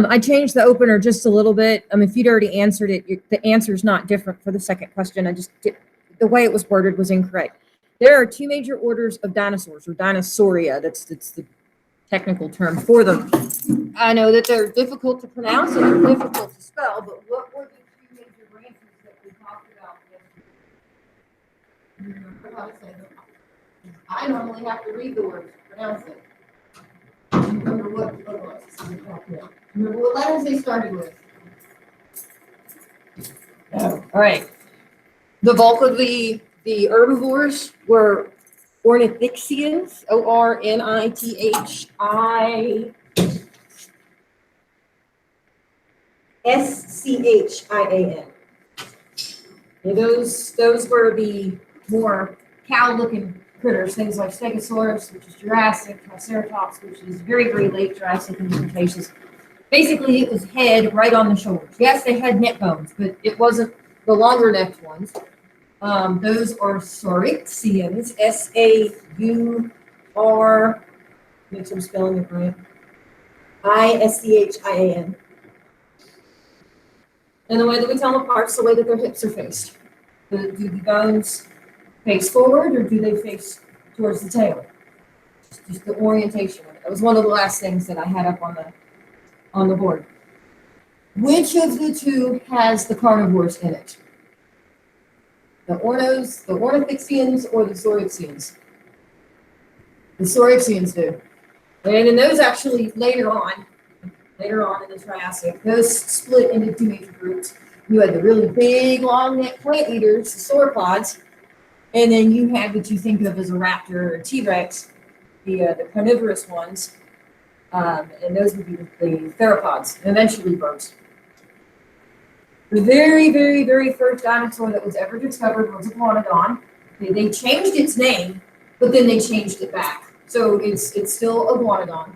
I changed the opener just a little bit. If you'd already answered it, the answer is not different for the second question. The way it was worded was incorrect. There are two major orders of dinosaurs, or dinosauria. That's the technical term for them. I know that they're difficult to pronounce and they're difficult to spell, but what were the two major branches that we talked about yesterday? Remember how to say them? I normally have to read the words to pronounce it. Remember what letters they started with? Oh, all right. The bulk of the herbivores were ornithixians, Ornithischia. Those were the more cow-looking critters, things like Stegosaurus, which is Jurassic, Triceratops, which is very, very late Jurassic and Cretaceous. Basically, it was head right on the shoulders. Yes, they had neck bones, but it wasn't the longer necked ones. Those are Saurixians, S-A-U-R, make sure I'm spelling it right, I-S-C-H-I-A-N. And the way that we tell them apart is the way that their hips are faced. Do the bones face forward or do they face towards the tail? Just the orientation of it. That was one of the last things that I had up on the board. Which of the two has the carnivores in it? The ornithixians, or the Saurixians? The Saurixians do. And in those actually later on in the Triassic, those split into two major groups. You had the really big, long neck plant eaters, the sauropods, and then you had what you think of as a raptor or a T-Rex, the carnivorous ones, and those would be the theropods, and eventually birds. The very, very, very first dinosaur that was ever discovered was Iguanodon. They changed its name, but then they changed it back. So it's still Iguanodon.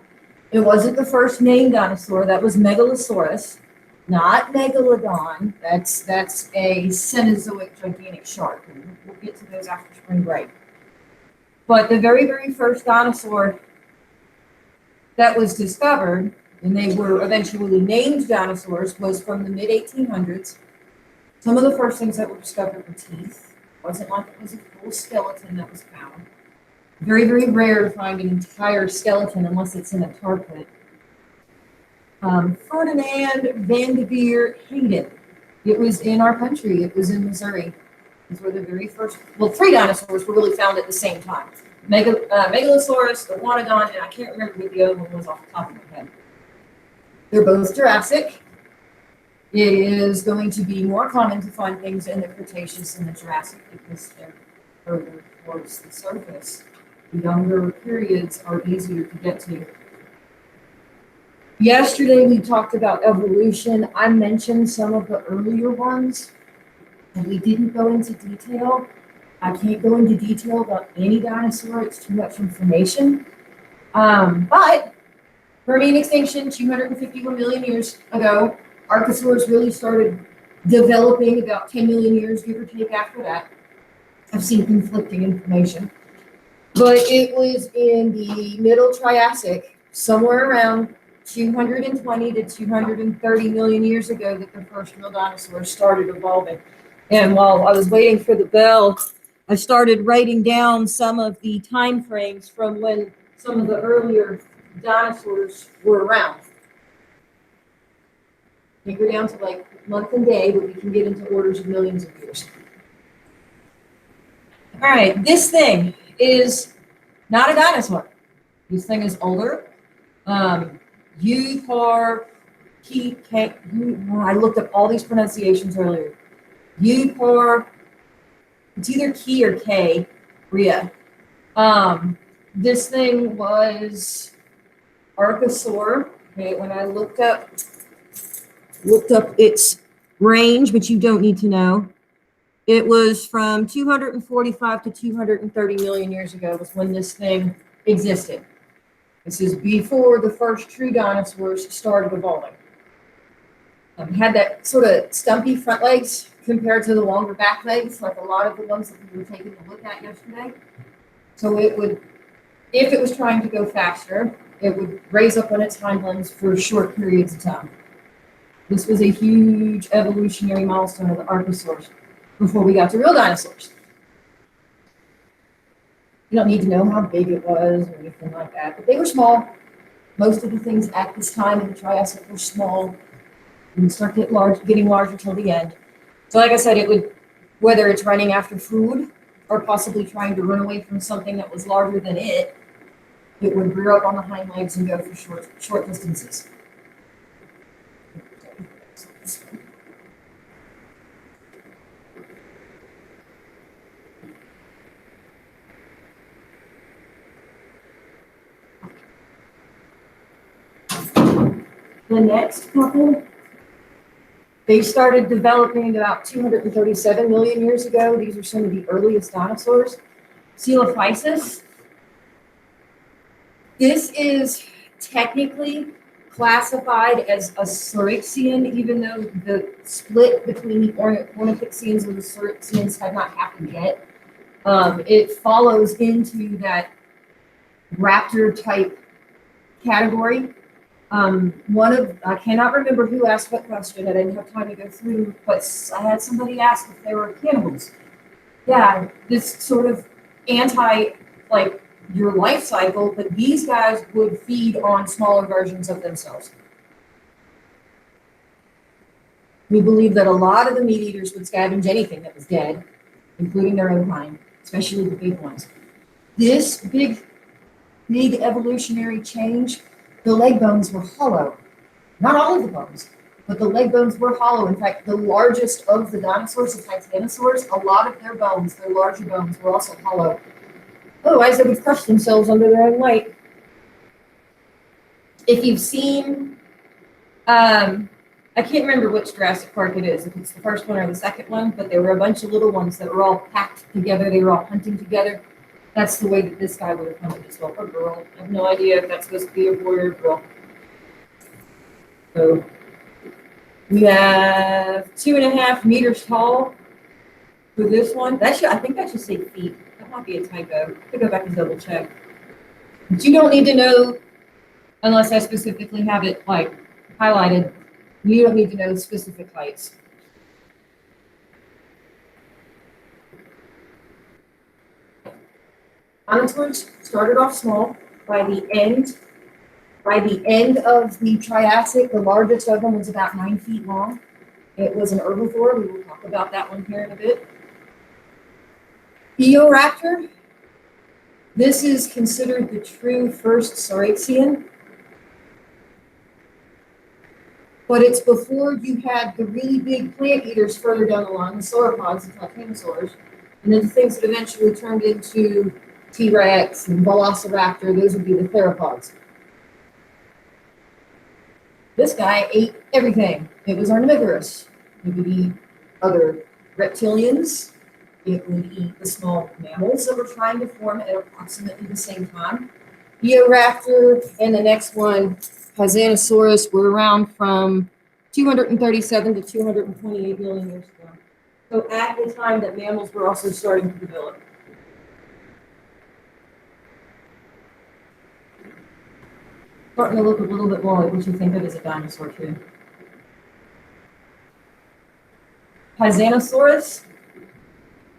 It wasn't the first named dinosaur. That was Megalosaurus, not Megalodon. That's a Cenozoic gigantic shark. And we'll get to those after spring break. But the very, very first dinosaur that was discovered, and they were eventually named dinosaurs, was from the mid-1800s. Some of the first things that were discovered were teeth. It wasn't like it was a full skeleton that was found. Very, very rare to find an entire skeleton unless it's in a tar pit. Ferdinand van de Veer Hayden. It was in our country. It was in Missouri. These were the very first, well, three dinosaurs were really found at the same time. Megalosaurus, Iguanodon, and I can't remember what the other one was off the top of my head. They're both Jurassic. It is going to be more common to find things in the Cretaceous and the Jurassic because they're further towards the surface. The younger periods are easier to get to. Yesterday we talked about evolution. I mentioned some of the earlier ones, and we didn't go into detail. I can't go into detail about any dinosaur. It's too much information. But Permian extinction, 251 million years ago. Archosaurs really started developing about 10 million years, give or take, after that. I've seen conflicting information. But it was in the middle Triassic, somewhere around 220 to 230 million years ago, that the first real dinosaurs started evolving. And while I was waiting for the bell, I started writing down some of the time frames from when some of the earlier dinosaurs were around. We go down to like month and day, but we can get into orders of millions of years. All right, this thing is not a dinosaur. This thing is older. I looked up all these pronunciations earlier. It's either Key or K, Rhea. This thing was Archosaur. Okay, when I looked up its range, which you don't need to know, it was from 245 to 230 million years ago was when this thing existed. This is before the first true dinosaurs started evolving. Had that sort of stumpy front legs compared to the longer back legs, like a lot of the ones that we were taking a look at yesterday. So it would, if it was trying to go faster, it would raise up on its hind limbs for short periods of time. This was a huge evolutionary milestone of the archosaurs before we got to real dinosaurs. You don't need to know how big it was or anything like that, but they were small. Most of the things at this time in the Triassic were small. Didn't start getting large until the end. So like I said, it would, whether it's running after food or possibly trying to run away from something that was larger than it would rear up on the hind legs and go for short distances. The next couple, they started developing about 237 million years ago. These are some of the earliest dinosaurs. Coelophysis. This is technically classified as a Saurischian, even though the split between the Ornithixians and the Saurischians had not happened yet. It follows into that raptor type category. I cannot remember who asked what question. I didn't have time to go through, but I had somebody ask if they were cannibals. Yeah, this sort of like your life cycle, but these guys would feed on smaller versions of themselves. We believe that a lot of the meat eaters would scavenge anything that was dead, including their own kind, especially the big ones. This big evolutionary change, the leg bones were hollow. Not all of the bones, but the leg bones were hollow. In fact, the largest of the dinosaurs, the titanosaurs, a lot of their bones, their larger bones, were also hollow. Otherwise, they would crush themselves under their own weight. If you've seen, I can't remember which Jurassic Park it is, if it's the first one or the second one, but there were a bunch of little ones that were all packed together. They were all hunting together. That's the way that this guy would have hunted as well. Or girl. I have no idea if that's supposed to be a boy or a girl. So we have 2.5 meters tall for this one. I think that should say feet. That might be a typo. I could go back and double check. But you don't need to know, unless I specifically have it like highlighted, you don't need to know specific heights. Dinosaurs started off small. By the end of the Triassic, the largest of them was about 9 feet long. It was an herbivore. We will talk about that one here in a bit. Eoraptor. This is considered the true first Saurischian. But it's before you had the really big plant eaters further down the line, the sauropods, the titanosaurs, and then the things that eventually turned into T-Rex and Velociraptor, those would be the theropods. This guy ate everything. It was omnivorous. It would eat other reptilians. It would eat the small mammals that were trying to form at approximately the same time. Eoraptor and the next one, Hasanosaurus, were around from 237 to 228 million years ago. So at the time that mammals were also starting to develop. Starting to look a little bit more like what you think of as a dinosaur too. Hasanosaurus,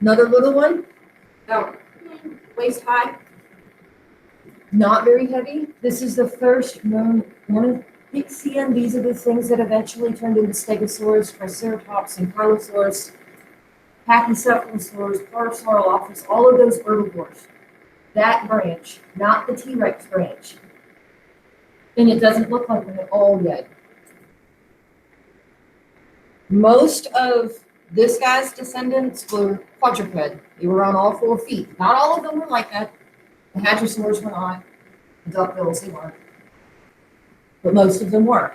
another little one, about waist high, not very heavy. This is the first known Ornithixian. These are the things that eventually turned into Stegosaurus, Triceratops, and Ankylosaurus, Pachycephalosaurus, Parasaurolophus, all of those herbivores. That branch, not the T-Rex branch. And it doesn't look like them at all yet. Most of this guy's descendants were quadruped. They were on all 4 feet. Not all of them were like that. The hadrosaurs were not. The duckbills, they weren't. But most of them were.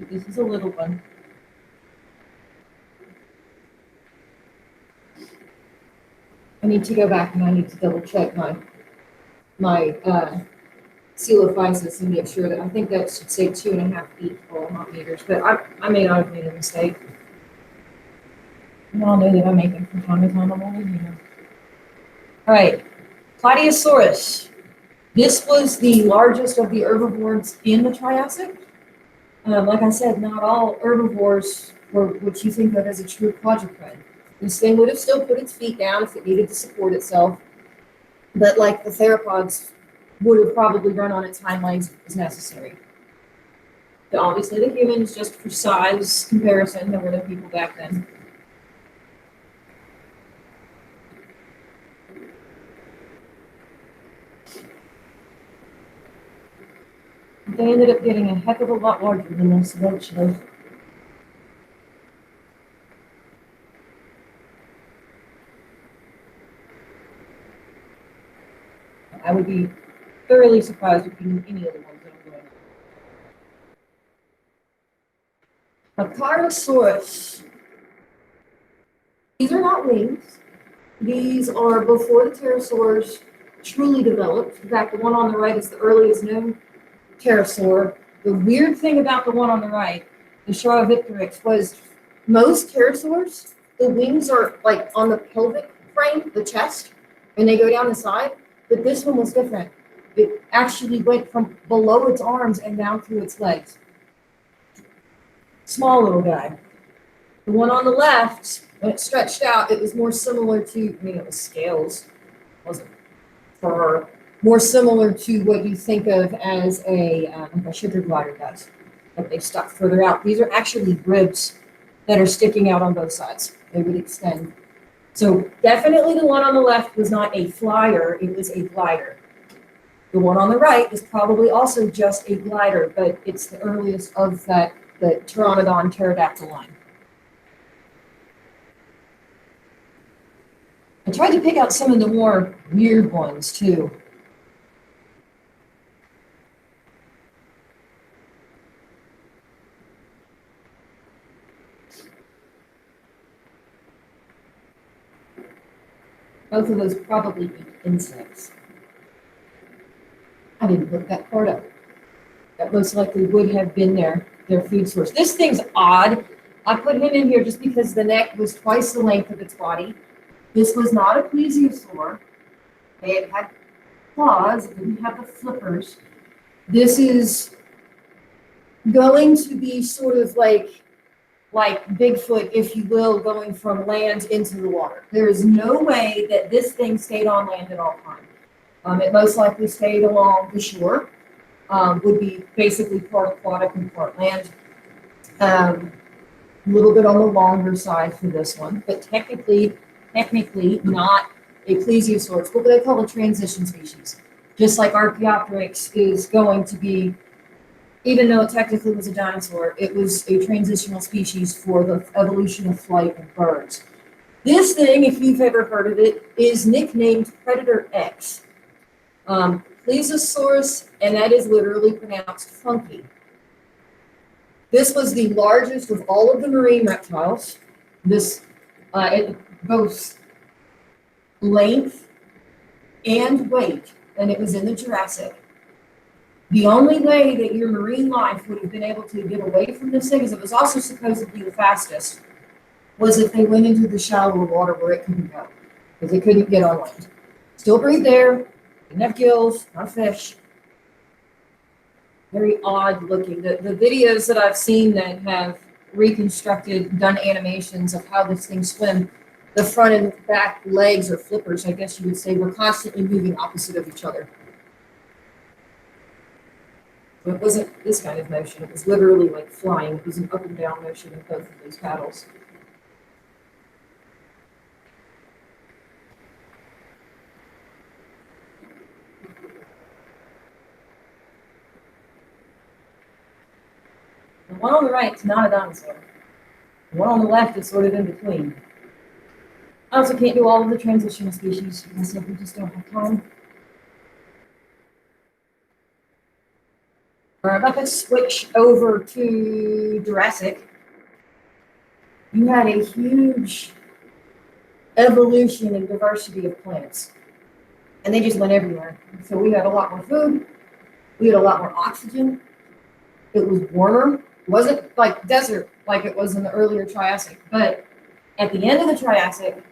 This is a little one. I need to go back and I need to double check my coelophysis and make sure that I think that should say 2.5 feet tall, not meters. But I may not have made a mistake. You all know that I make them from time to time. I'm only human. All right, Plateosaurus. This was the largest of the herbivores in the Triassic. Like I said, not all herbivores were what you think of as a true quadruped. This thing would have still put its feet down if it needed to support itself, but like the theropods, would have probably run on its hind legs if it was necessary. But obviously, the humans, just for size comparison, there were no people back then. They ended up getting a heck of a lot larger than this eventually. I would be thoroughly surprised if you knew any of the ones that I'm going to. A Carnosaurus. These are not wings. These are before the pterosaurs truly developed. In fact, the one on the right is the earliest known pterosaur. The weird thing about the one on the right, the Sauromicteryx, was most pterosaurs, the wings are like on the pelvic frame, the chest, and they go down the side. But this one was different. It actually went from below its arms and down through its legs. Small little guy. The one on the left, when it stretched out, it was more similar to, I mean, it was scales, it wasn't fur, more similar to what you think of as a sugar glider does, but they stuck further out. These are actually ribs that are sticking out on both sides. They would extend. So definitely the one on the left was not a flyer, it was a glider. The one on the right is probably also just a glider, but it's the earliest of that, the Pteranodon pterodactyl line. I tried to pick out some of the more weird ones too. Both of those probably eat insects. I didn't look that part up. That most likely would have been their food source. This thing's odd. I put him in here just because the neck was twice the length of its body. This was not a plesiosaur. It had claws. It didn't have the flippers. This is going to be sort of like Bigfoot, if you will, going from land into the water. There is no way that this thing stayed on land at all times. It most likely stayed along the shore, would be basically part aquatic and part land. A little bit on the longer side for this one, but technically not a plesiosaur. It's what they call a transition species. Just like Archaeopteryx is going to be, even though it technically was a dinosaur, it was a transitional species for the evolution of flight of birds. This thing, if you've ever heard of it, is nicknamed Predator X. Plesiosaurus, and that is literally pronounced funky. This was the largest of all of the marine reptiles. This it boasts length and weight, and it was in the Jurassic. The only way that your marine life would have been able to get away from this thing, because it was also supposedly the fastest, was if they went into the shallower water where it couldn't go, because it couldn't get on land. Still breathe there, didn't have gills, not fish. Very odd looking. The videos that I've seen that have reconstructed, done animations of how this thing swim, the front and back legs or flippers, I guess you would say, were constantly moving opposite of each other. So it wasn't this kind of motion. It was literally like flying. It was an up and down motion of both of those paddles. The one on the right is not a dinosaur. The one on the left is sort of in between. I also can't do all of the transitional species because we just don't have time. We're about to switch over to Jurassic. You had a huge evolution and diversity of plants, and they just went everywhere. So we had a lot more food. We had a lot more oxygen. It was warmer. It wasn't like desert like it was in the earlier Triassic, but at the end of the Triassic,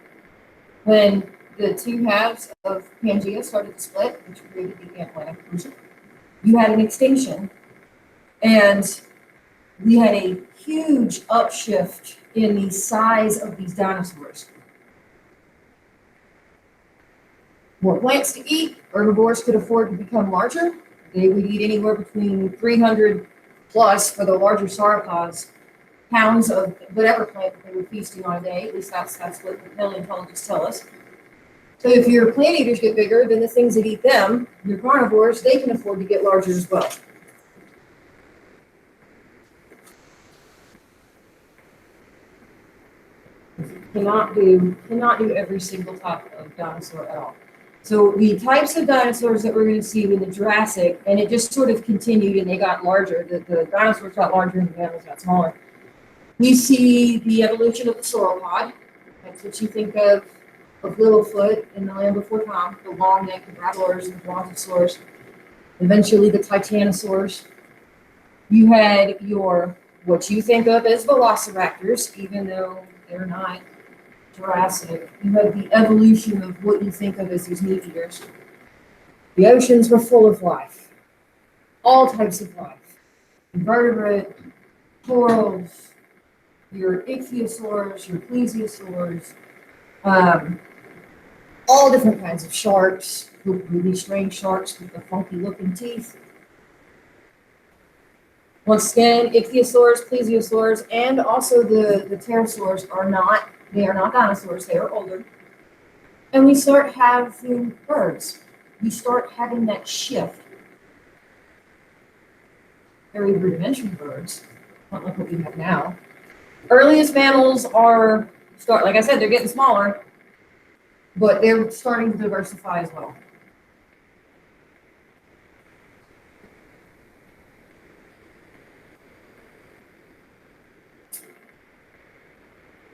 when the two halves of Pangea started to split, which created the Atlantic Ocean, you had an extinction, and we had a huge upshift in the size of these dinosaurs. More plants to eat, herbivores could afford to become larger. They would eat anywhere between 300 plus for the larger sauropods pounds of whatever plant that they were feasting on a day. At least that's what the paleontologists tell us. So if your plant eaters get bigger, then the things that eat them, your carnivores, they can afford to get larger as well. Cannot do every single type of dinosaur at all. So the types of dinosaurs that we're going to see in the Jurassic, and it just sort of continued and they got larger, the dinosaurs got larger and the mammals got smaller. We see the evolution of the sauropod. That's what you think of Littlefoot in The Land Before Time, the long-necked rattlers and the brontosaurs, eventually the titanosaurs. You had what you think of as velociraptors, even though they're not Jurassic. You had the evolution of what you think of as these meat eaters. The oceans were full of life, all types of life. Invertebrate, corals, your ichthyosaurs, your plesiosaurs, all different kinds of sharks, really strange sharks with the funky looking teeth. Once again, ichthyosaurs, plesiosaurs, and also the pterosaurs are not dinosaurs, they are older. And we start having birds. We start having that shift. Very rudimentary birds, not like what we have now. Earliest mammals like I said, they're getting smaller, but they're starting to diversify as well.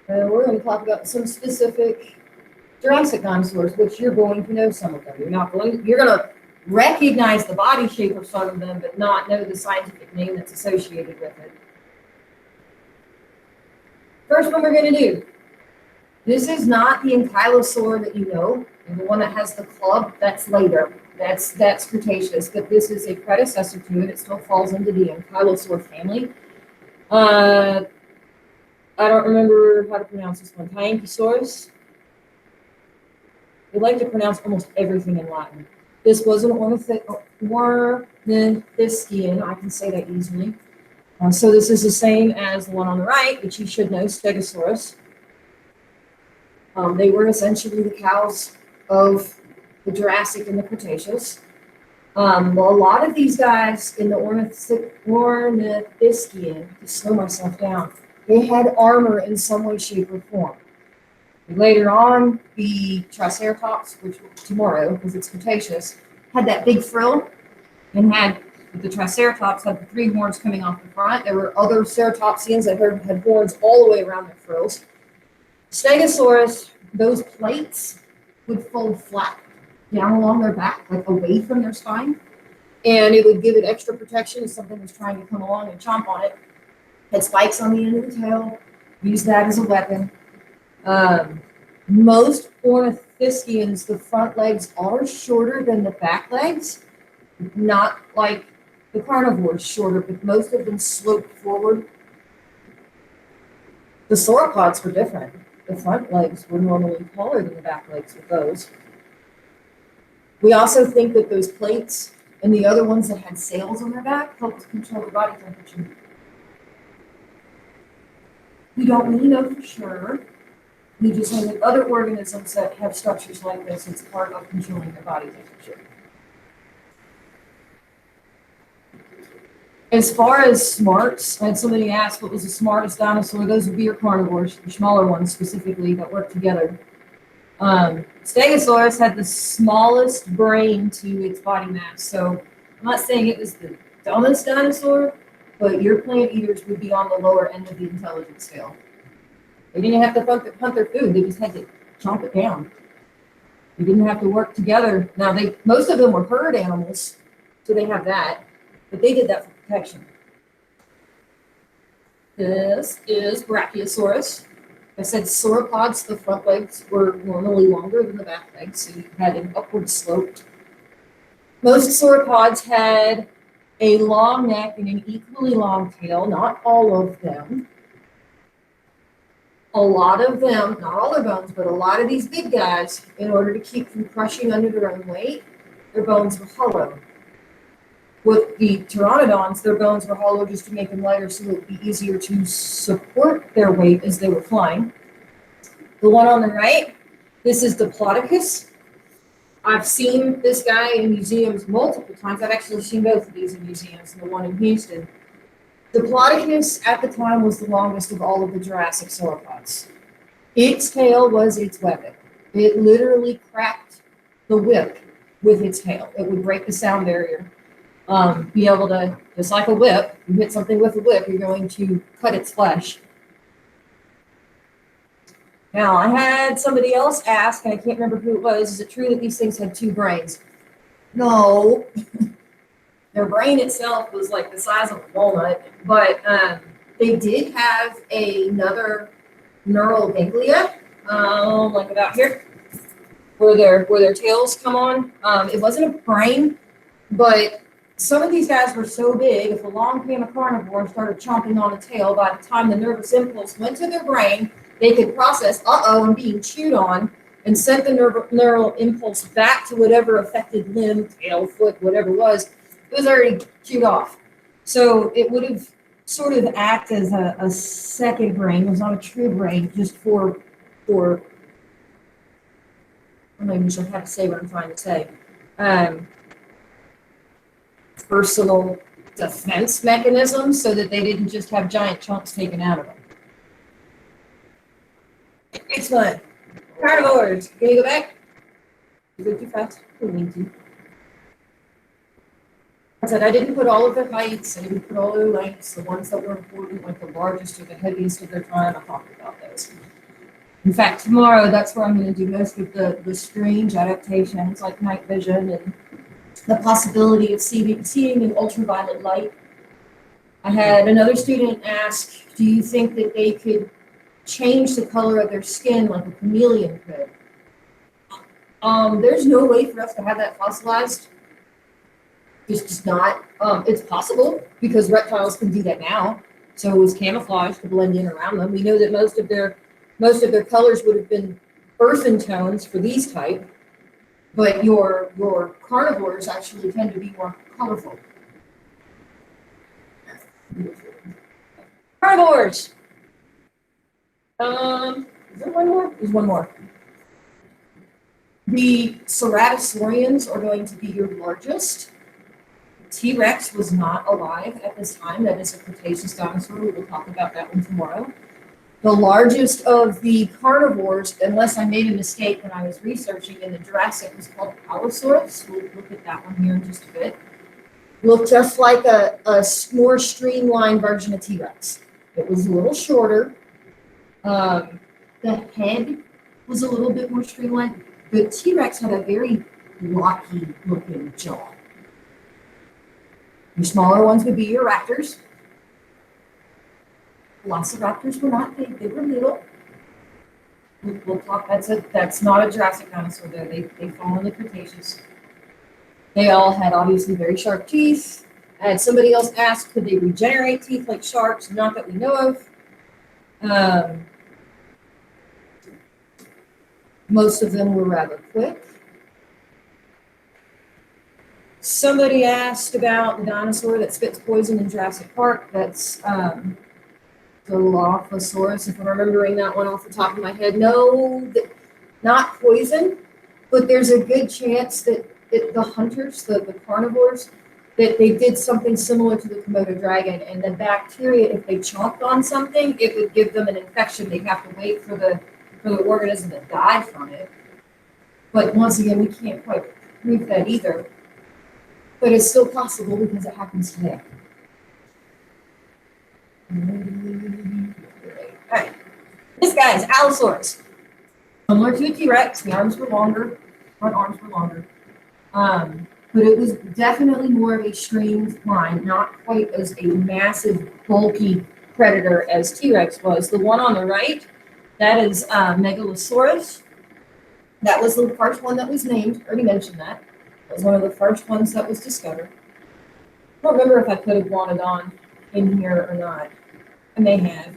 We're going to talk about some specific Jurassic dinosaurs, which you're going to know some of them. You're going to recognize the body shape of some of them, but not know the scientific name that's associated with it. First one we're going to do. This is not the ankylosaur that you know, and the one that has the club, that's later. That's Cretaceous, but this is a predecessor to it. It still falls into the ankylosaur family. I don't remember how to pronounce this one. Tyankosaurus. We like to pronounce almost everything in Latin. This was an ornithischian. I can say that easily. So this is the same as the one on the right, which you should know, Stegosaurus. They were essentially the cows of the Jurassic and the Cretaceous. Well, a lot of these guys in the ornithischian, to slow myself down, they had armor in some way, shape, or form. Later on, the Triceratops, which tomorrow, because it's Cretaceous, had that big frill, and the Triceratops had the three horns coming off the front. There were other ceratopsians that had horns all the way around their frills. Stegosaurus, those plates would fold flat down along their back, like away from their spine, and it would give it extra protection if something was trying to come along and chomp on it. Had spikes on the end of the tail, used that as a weapon. Most ornithischians, the front legs are shorter than the back legs, not like the carnivores shorter, but most of them sloped forward. The sauropods were different. The front legs were normally taller than the back legs with those. We also think that those plates and the other ones that had sails on their back helped control the body temperature. We don't really know for sure. We just know that other organisms that have structures like this, it's part of controlling their body temperature. As far as smarts, I had somebody ask what was the smartest dinosaur. Those would be your carnivores, the smaller ones specifically that work together. Stegosaurus had the smallest brain to its body mass. So I'm not saying it was the dumbest dinosaur, but your plant eaters would be on the lower end of the intelligence scale. They didn't have to hunt their food. They just had to chomp it down. They didn't have to work together. Now, most of them were herd animals, so they have that, but they did that for protection. This is Brachiosaurus. I said sauropods, the front legs were normally longer than the back legs, so you had an upward slope. Most sauropods had a long neck and an equally long tail, not all of them. A lot of them, not all their bones, but a lot of these big guys, in order to keep from crushing under their own weight, their bones were hollow. With the pteranodons, their bones were hollow just to make them lighter so it would be easier to support their weight as they were flying. The one on the right, this is Diplodocus. I've seen this guy in museums multiple times. I've actually seen both of these in museums, and the one in Houston. Diplodocus at the time was the longest of all of the Jurassic sauropods. Its tail was its weapon. It literally cracked the whip with its tail. It would break the sound barrier. Be able to, just like a whip, you hit something with a whip, you're going to cut its flesh. Now, I had somebody else ask, and I can't remember who it was, is it true that these things had 2 brains? No. Their brain itself was like the size of a walnut, but they did have another neural ganglia, like about here, where their tails come on. It wasn't a brain, but some of these guys were so big, if along came a carnivore and started chomping on a tail, by the time the nervous impulse went to their brain, they could process, I'm being chewed on, and sent the neural impulse back to whatever affected limb, tail, foot, whatever it was already chewed off. So it would have sort of act as a second brain. It was not a true brain, just for I'm not even sure how to say what I'm trying to say. Personal defense mechanism, so that they didn't just have giant chunks taken out of them. Next one. Carnivores. Can you go back? You go too fast. I need to. I said I didn't put all of their heights, I didn't put all their lengths, the ones that were important, like the largest or the heaviest of their time. I talked about those. In fact, tomorrow, that's where I'm going to do most of the strange adaptations, like night vision and the possibility of seeing in ultraviolet light. I had another student ask, do you think that they could change the color of their skin like a chameleon could? There's no way for us to have that fossilized. It's just not. It's possible because reptiles can do that now. So it was camouflage to blend in around them. We know that most of their colors would have been earthen tones for these type, but your carnivores actually tend to be more colorful. Carnivores. Is there one more? There's one more. The ceratosaurians are going to be your largest. T-Rex was not alive at this time. That is a Cretaceous dinosaur. We will talk about that one tomorrow. The largest of the carnivores, unless I made a mistake when I was researching in the Jurassic, was called Allosaurus. We'll look at that one here in just a bit. Looked just like a more streamlined version of T-Rex. It was a little shorter. The head was a little bit more streamlined. The T-Rex had a very blocky looking jaw. Your smaller ones would be your raptors. Velociraptors were not big, they were little. We'll talk, that's not a Jurassic dinosaur though, they fall in the Cretaceous. They all had obviously very sharp teeth. And somebody else asked, could they regenerate teeth like sharks? Not that we know of. Most of them were rather quick. Somebody asked about the dinosaur that spits poison in Jurassic Park. That's the Dilophosaurus, if I'm remembering that one off the top of my head. No, not poison, but there's a good chance that the hunters, the carnivores, that they did something similar to the Komodo dragon, and the bacteria, if they chomped on something, it would give them an infection. They'd have to wait for the organism that died from it. But once again, we can't quite prove that either. But it's still possible because it happens today. All right. This guy is Allosaurus. Similar to a T-Rex, the arms were longer, front arms were longer. But it was definitely more of a streamlined, not quite as a massive, bulky predator as T-Rex was. The one on the right, That is Megalosaurus. That was the first one that was named. Already mentioned that. It was one of the first ones that was discovered. I don't remember if I put Iguanodon in here or not. I may have.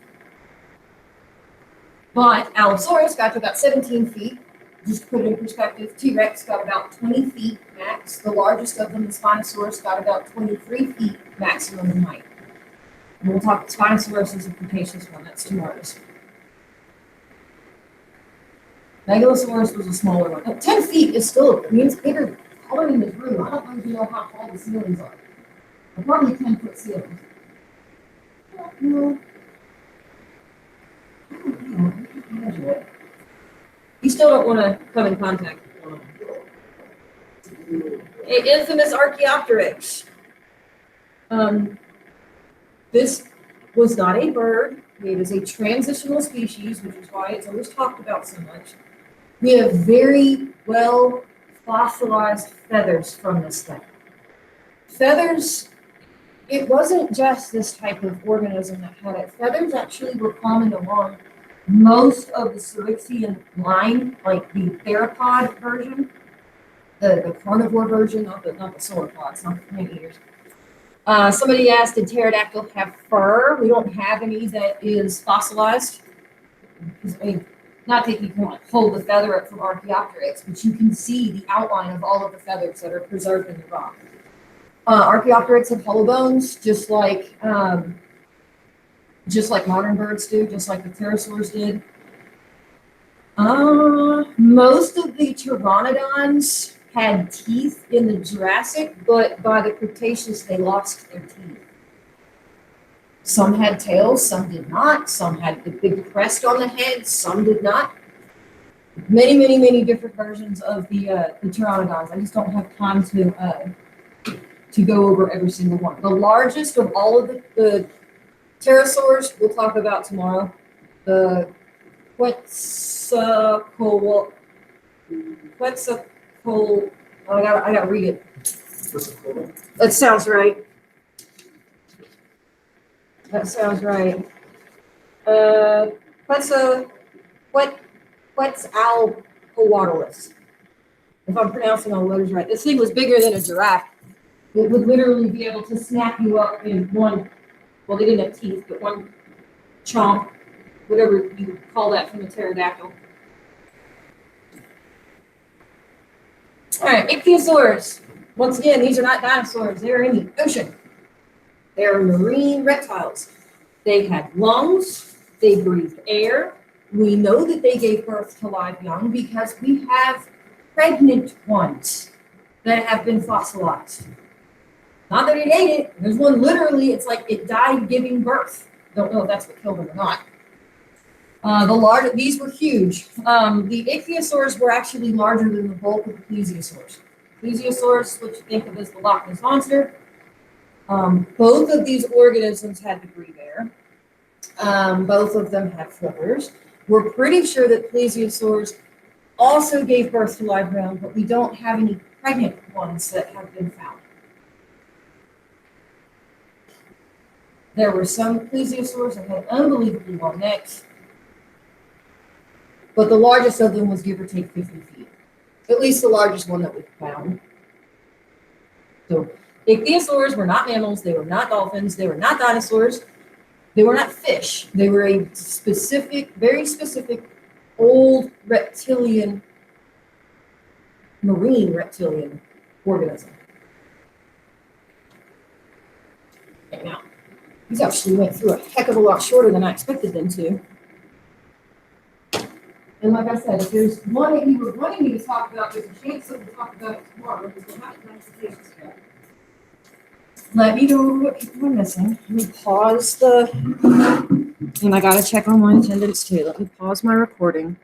But Allosaurus got to about 17 feet. Just to put it in perspective, T-Rex got about 20 feet max. The largest of them, the Spinosaurus, got about 23 feet maximum in height. And we'll talk, Spinosaurus is a Cretaceous one. That's tomorrow's. Megalosaurus was a smaller one. 10 feet is still, I mean, it's bigger, taller than this room. I don't know if you know how tall the ceilings are. They're probably 10-foot ceilings. No. You still don't want to come in contact with one. An infamous Archaeopteryx. This was not a bird. It is a transitional species, which is why it's always talked about so much. We have very well fossilized feathers from this thing. Feathers, it wasn't just this type of organism that had it. Feathers actually were common along most of the Saurischian line, like the theropod version, the carnivore version, not the sauropods, not the plant eaters. Somebody asked, did pterodactyl have fur? We don't have any that is fossilized. I mean, not that you can pull the feather up from Archaeopteryx, but you can see the outline of all of the feathers that are preserved in the rock. Archaeopteryx have hollow bones, just like modern birds do, just like the pterosaurs did. Most of the pteranodons had teeth in the Jurassic, but by the Cretaceous, they lost their teeth. Some had tails, some did not. Some had the big crest on the head, some did not. Many, many, many different versions of the pteranodons. I just don't have time to go over every single one. The largest of all of the pterosaurs we'll talk about tomorrow. The Quetzalcoatl. I gotta read it. That sounds right. Quetzalcoatlus. If I'm pronouncing all the letters right. This thing was bigger than a giraffe. It would literally be able to snap you up in one, well, they didn't have teeth, but one chomp, whatever you would call that from a pterodactyl. All right, ichthyosaurs. Once again, these are not dinosaurs. They're in the ocean. They're marine reptiles. They had lungs. They breathed air. We know that they gave birth to live young because we have pregnant ones that have been fossilized. Not that it ate it. There's one literally, it's like it died giving birth. Don't know if that's what killed them or not. These were huge. The ichthyosaurs were actually larger than the bulk of the plesiosaurs. Plesiosaurs, which you think of as the Loch Ness Monster. Both of these organisms had to breathe air. Both of them had flippers. We're pretty sure that plesiosaurs also gave birth to live young, but we don't have any pregnant ones that have been found. There were some plesiosaurs that had unbelievably long necks, but the largest of them was give or take 50 feet. At least the largest one that we found. So ichthyosaurs were not mammals, they were not dolphins, they were not dinosaurs, they were not fish. They were a specific, very specific old reptilian, marine reptilian organism. Okay, now, these actually went through a heck of a lot shorter than I expected them to. And like I said, if there's one that you were wanting me to talk about, there's a chance that we'll talk about it tomorrow because we'll have it consultations together. Let me know what people are missing. Let me pause and I gotta check on my attendance too. Let me pause my recording.